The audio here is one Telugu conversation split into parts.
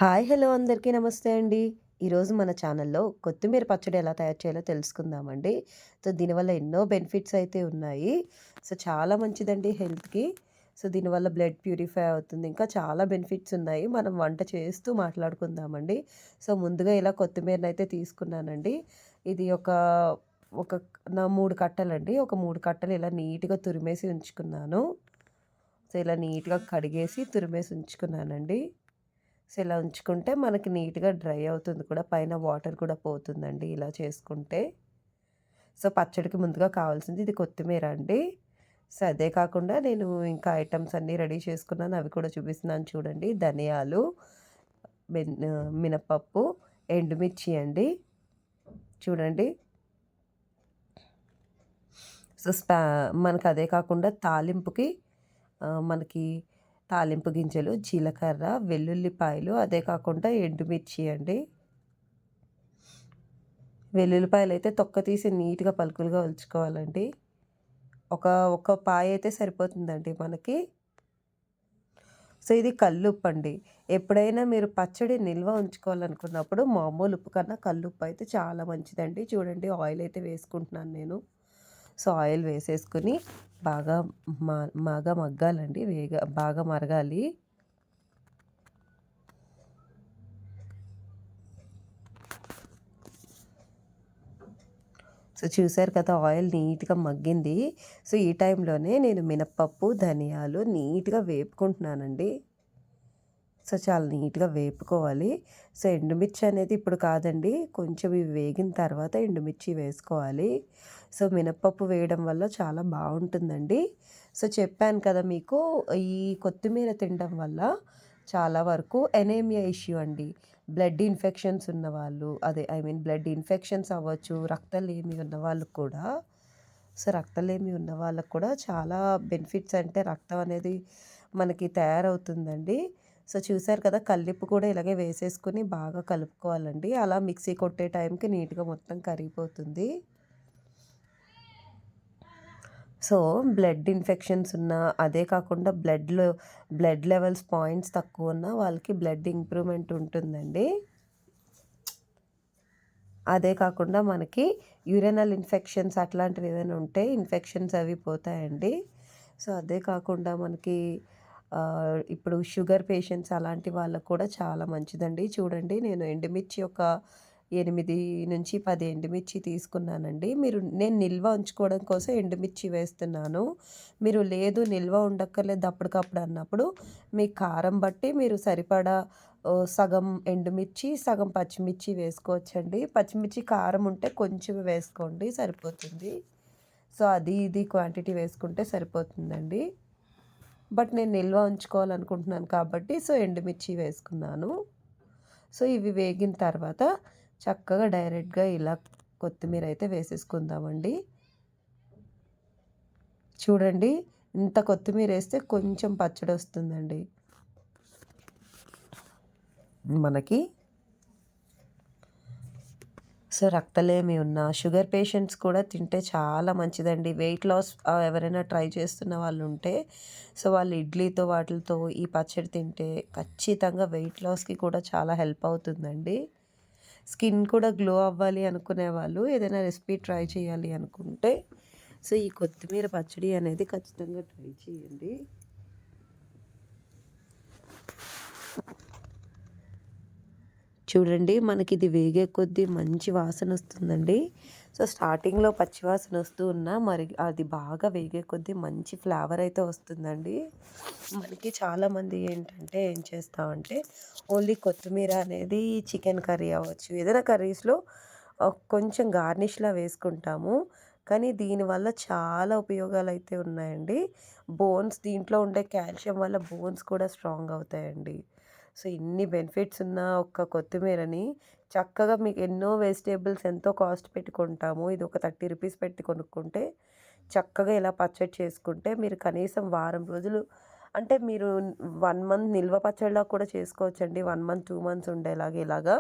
హాయ్! హలో! అందరికీ నమస్తే అండి. ఈరోజు మన ఛానల్‌లో కొత్తిమీర పచ్చడి ఎలా తయారు చేయాలో తెలుసుకుందామండి. దీనివల్ల ఎన్నో బెనిఫిట్స్ అయితే ఉన్నాయి. చాలా మంచిదండి హెల్త్‌కి. దీనివల్ల బ్లడ్ ప్యూరిఫై అవుతుంది. ఇంకా చాలా బెనిఫిట్స్ ఉన్నాయి. మనం వంట చేస్తూ మాట్లాడుకుందామండి. ముందుగా ఇలా కొత్తిమీరనైతే తీసుకున్నానండి. ఇది ఒక నా 3 కట్టలండి. ఒక 3 కట్టలు ఇలా నీట్‌గా తురిమేసి ఉంచుకున్నాను. ఇలా నీట్‌గా కడిగేసి తురిమేసి ఉంచుకున్నానండి. ఇలా ఉంచుకుంటే మనకి నీట్‌గా డ్రై అవుతుంది కూడా. పైన వాటర్ కూడా పోతుందండి ఇలా చేసుకుంటే. పచ్చడికి ముందుగా కావాల్సింది ఇది కొత్తిమీర అండి. అదే కాకుండా నేను ఇంకా ఐటెమ్స్ అన్నీ రెడీ చేసుకున్నాను. అవి కూడా చూపిస్తున్నాను చూడండి. ధనియాలు, మినపప్పు, ఎండుమిర్చి అండి. చూడండి. సో, స్పా మనకు అదే కాకుండా తాలింపుకి మనకి తాలింపు గింజలు, జీలకర్ర, వెల్లుల్లిపాయలు, అదే కాకుండా ఎండుమిర్చి అండి. వెల్లుల్లిపాయలైతే తొక్క తీసి నీట్‌గా పలుకులుగా ఒలుచుకోవాలండి. ఒక ఒక పాయైతే సరిపోతుందండి మనకి. ఇది కల్లుప్పండి. ఎప్పుడైనా మీరు పచ్చడి నిల్వ ఉంచుకోవాలనుకున్నప్పుడు మామూలు ఉప్పు కన్నా కల్లుప్పయితే చాలా మంచిదండి. చూడండి ఆయిలయితే వేసుకుంటున్నాను నేను. ఆయిల్ వేసేసుకొని బాగా మ బాగా మగ్గాలండి. బాగా మరగాలి. చూసారు కదా! ఆయిల్ నీట్‌గా మగ్గింది. ఈ టైంలోనే నేను మినపప్పు, ధనియాలు నీట్‌గా వేపుకుంటున్నానండి. చాలా నీట్‌గా వేపుకోవాలి. ఎండుమిర్చి అనేది ఇప్పుడు కాదండి. కొంచెం ఇవి వేగిన తర్వాత ఎండుమిర్చి వేసుకోవాలి. మినపప్పు వేయడం వల్ల చాలా బావుంటుందండి. చెప్పాను కదా మీకు ఈ కొత్తిమీర తినడం వల్ల చాలా వరకు ఎనీమియా ఇష్యూ అండి. బ్లడ్ ఇన్ఫెక్షన్స్ ఉన్నవాళ్ళు ఐ మీన్ బ్లడ్ ఇన్ఫెక్షన్స్ అవ్వచ్చు, రక్తలేమి ఉన్న వాళ్ళకి కూడా రక్తలేమి ఉన్న వాళ్ళకి కూడా చాలా బెనిఫిట్స్ అంటే రక్తం అనేది మనకి తయారవుతుందండి. చూసారు కదా! కల్లుప్పు కూడా ఇలాగే వేసేసుకొని బాగా కలుపుకోవాలండి. అలా మిక్సీ కొట్టే టైంకి నీట్‌గా మొత్తం కరిగిపోతుంది. బ్లడ్ ఇన్ఫెక్షన్స్ ఉన్నా, అదే కాకుండా బ్లడ్ లెవెల్స్ పాయింట్స్ తక్కువున్నా వాళ్ళకి బ్లడ్ ఇంప్రూవ్‌మెంట్ ఉంటుందండి. అదే కాకుండా మనకి యూరినల్ ఇన్ఫెక్షన్స్ అట్లాంటివి ఏవైనా ఉంటే ఇన్ఫెక్షన్స్ అవి పోతాయండి. అదే కాకుండా మనకి ఇప్పుడు షుగర్ పేషెంట్స్ అలాంటి వాళ్ళకి కూడా చాలా మంచిదండి. చూడండి నేను ఎండుమిర్చి ఒక 8-10 ఎండుమిర్చి తీసుకున్నానండి. నేను నిల్వ ఉంచుకోవడం కోసం ఎండుమిర్చి వేస్తున్నాను. మీరు లేదు నిల్వ ఉండక్కర్లేదు అప్పటికప్పుడు అన్నప్పుడు మీ కారం బట్టి మీరు సరిపడా సగం ఎండుమిర్చి, సగం పచ్చిమిర్చి వేసుకోవచ్చండి. పచ్చిమిర్చి కారం ఉంటే కొంచెం వేసుకోండి సరిపోతుంది. అది ఇది క్వాంటిటీ వేసుకుంటే సరిపోతుందండి. బట్ నేను నిల్వ ఉంచుకోవాలనుకుంటున్నాను కాబట్టి ఎండుమిర్చి వేసుకున్నాను. ఇవి వేగిన తర్వాత చక్కగా డైరెక్ట్‌గా ఇలా కొత్తిమీర అయితే వేసేసుకుందామండి. చూడండి ఇంత కొత్తిమీరేస్తే కొంచెం పచ్చడొస్తుందండి మనకి. రక్తలేమి ఉన్న షుగర్ పేషెంట్స్ కూడా తింటే చాలా మంచిదండి. వెయిట్ లాస్ ఎవరైనా ట్రై చేస్తున్న వాళ్ళుంటే వాళ్ళు ఇడ్లీతో వాటిలతో ఈ పచ్చడి తింటే ఖచ్చితంగా వెయిట్ లాస్‌కి కూడా చాలా హెల్ప్ అవుతుందండి. స్కిన్ కూడా గ్లో అవ్వాలి అనుకునే వాళ్ళు ఏదైనా రెసిపీ ట్రై చేయాలి అనుకుంటే ఈ కొత్తిమీర పచ్చడి అనేది ఖచ్చితంగా ట్రై చేయండి. చూడండి మనకిది వేగే కొద్దీ మంచి వాసనొస్తుందండి. స్టార్టింగ్‌లో పచ్చి వాసనొస్తూ ఉన్నా మరి అది బాగా వేగే కొద్దీ మంచి ఫ్లేవర్ అయితే వస్తుందండి. మనకి చాలామంది ఏంటంటే ఏం చేస్తామంటే ఓన్లీ కొత్తిమీర అనేది చికెన్ కర్రీ అవ్వచ్చు, ఏదైనా కర్రీస్‌లో కొంచెం గార్నిష్‌లా వేసుకుంటాము. కానీ దీనివల్ల చాలా ఉపయోగాలైతే ఉన్నాయండి. దీంట్లో ఉండే కాల్షియం వల్ల బోన్స్ కూడా స్ట్రాంగ్ అవుతాయండి. ఇన్ని బెనిఫిట్స్ ఉన్న ఒక్క కొత్తిమీరని చక్కగా మీకు ఎన్నో వెజిటబుల్స్ ఎంతో కాస్ట్ పెట్టి కొంటాము. ఇది ఒక 30 రూపీస్ పెట్టి కొనుక్కుంటే చక్కగా ఇలా పచ్చడి చేసుకుంటే మీరు కనీసం వారం రోజులు అంటే మీరు 1 మంత్ నిల్వ పచ్చడిలా కూడా చేసుకోవచ్చండి. 1 మంత్, 2 మంత్స్ ఉండేలాగా ఇలాగా.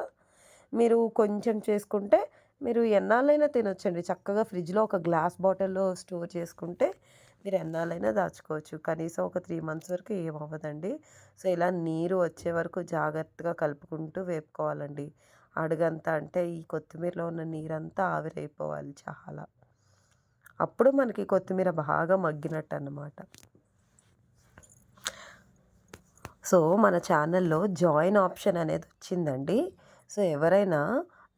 మీరు కొంచెం చేసుకుంటే మీరు ఎన్నాళ్ళైనా తినొచ్చండి. చక్కగా ఫ్రిడ్జ్‌లో ఒక గ్లాస్ బాటిల్‌లో స్టోర్ చేసుకుంటే మీరు ఎన్నాళ్ళైనా దాచుకోవచ్చు. కనీసం ఒక 3 మంత్స్ వరకు ఏమవ్వదండి. సో, ఇలా నీరు వచ్చే వరకు జాగ్రత్తగా కలుపుకుంటూ వేపుకోవాలండి. అడుగంతా అంటే ఈ కొత్తిమీరలో ఉన్న నీరంతా ఆవిరైపోవాలి చాలా. అప్పుడు మనకి కొత్తిమీర బాగా మగ్గినట్టన్నమాట. సో, మన ఛానల్‌లో జాయిన్ ఆప్షన్ అనేది వచ్చిందండి. సో, ఎవరైనా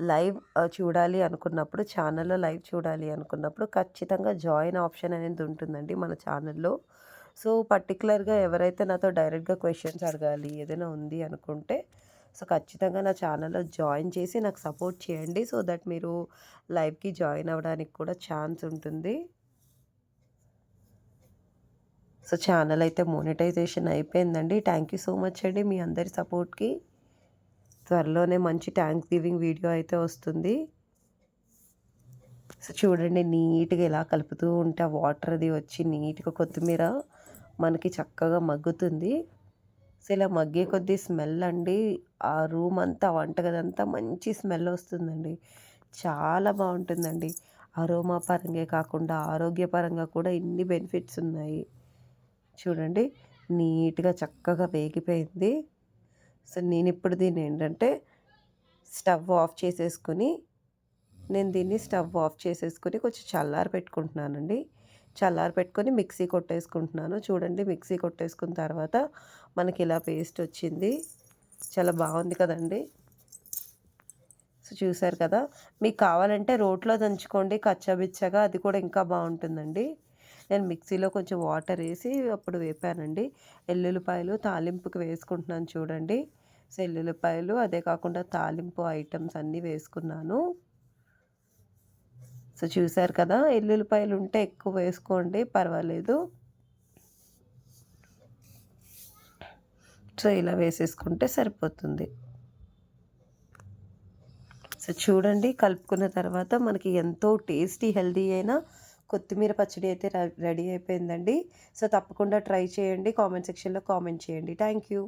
లైవ్ చూడాలి అనుకున్నప్పుడు ఛానల్‌లో లైవ్ చూడాలి అనుకున్నప్పుడు ఖచ్చితంగా జాయిన్ ఆప్షన్ అనేది ఉంటుందండి మన ఛానల్‌లో. సో, పర్టిక్యులర్‌గా ఎవరైతే నాతో డైరెక్ట్‌గా క్వెషన్స్ అడగాలి ఏదైనా ఉంది అనుకుంటే, సో, ఖచ్చితంగా నా ఛానల్‌లో జాయిన్ చేసి నాకు సపోర్ట్ చేయండి. సో దట్ మీరు లైవ్‌కి జాయిన్ అవ్వడానికి కూడా ఛాన్స్ ఉంటుంది. సో, ఛానల్ అయితే మోనిటైజేషన్ అయిపోయిందండి. థ్యాంక్ యూ సో మచ్ అండి మీ అందరి సపోర్ట్‌కి. త్వరలోనే మంచి థాంక్స్ గివింగ్ వీడియో అయితే వస్తుంది. సో, చూడండి నీట్‌గా ఇలా కలుపుతూ ఉంటే ఆ వాటర్ అది వచ్చి నీట్‌గా కొత్తిమీర మనకి చక్కగా మగ్గుతుంది. సో, ఇలా మగ్గే కొద్దీ స్మెల్ అండి ఆ రూమ్ అంతా వంటగదంతా మంచి స్మెల్ వస్తుందండి. చాలా బావుంటుందండి. అరోమా పరంగే కాకుండా ఆరోగ్యపరంగా కూడా ఇన్ని బెనిఫిట్స్ ఉన్నాయి. చూడండి నీట్‌గా చక్కగా వేగిపోయింది. సో, నేనిప్పుడు దీన్నేంటంటే స్టవ్ ఆఫ్ చేసేసుకొని స్టవ్ ఆఫ్ చేసేసుకొని కొంచెం చల్లారి పెట్టుకుంటున్నానండి. చల్లారి పెట్టుకొని మిక్సీ కొట్టేసుకుంటున్నాను. చూడండి మిక్సీ కొట్టేసుకున్న తర్వాత మనకిలా పేస్ట్ వచ్చింది. చాలా బావుంది కదండీ! సో, చూసారు కదా! మీకు కావాలంటే రోట్లో దంచుకోండి కచ్చాబిచ్చాగా అది కూడా ఇంకా బావుంటుందండి. నేను మిక్సీలో కొంచెం వాటరేసి అప్పుడు వేపానండి. ఎల్లుల్లిపాయలు తాలింపుకి వేసుకుంటున్నాను చూడండి. సో, ఎల్లుల్లిపాయలు అదే కాకుండా తాలింపు ఐటెమ్స్ అన్నీ వేసుకున్నాను. సో, చూసారు కదా! ఎల్లుల్లిపాయలుంటే ఎక్కువ వేసుకోండి పర్వాలేదు. సో, ఇలా వేసేసుకుంటే సరిపోతుంది. సో, చూడండి కలుపుకున్న తర్వాత మనకి ఎంతో టేస్టీ, హెల్తీ అయిన కొత్తిమీర పచ్చడి అయితే రెడీ అయిపోయిందండి. సో, తప్పకుండా ట్రై చేయండి. కామెంట్ సెక్షన్‌లో కామెంట్ చేయండి. Thank you.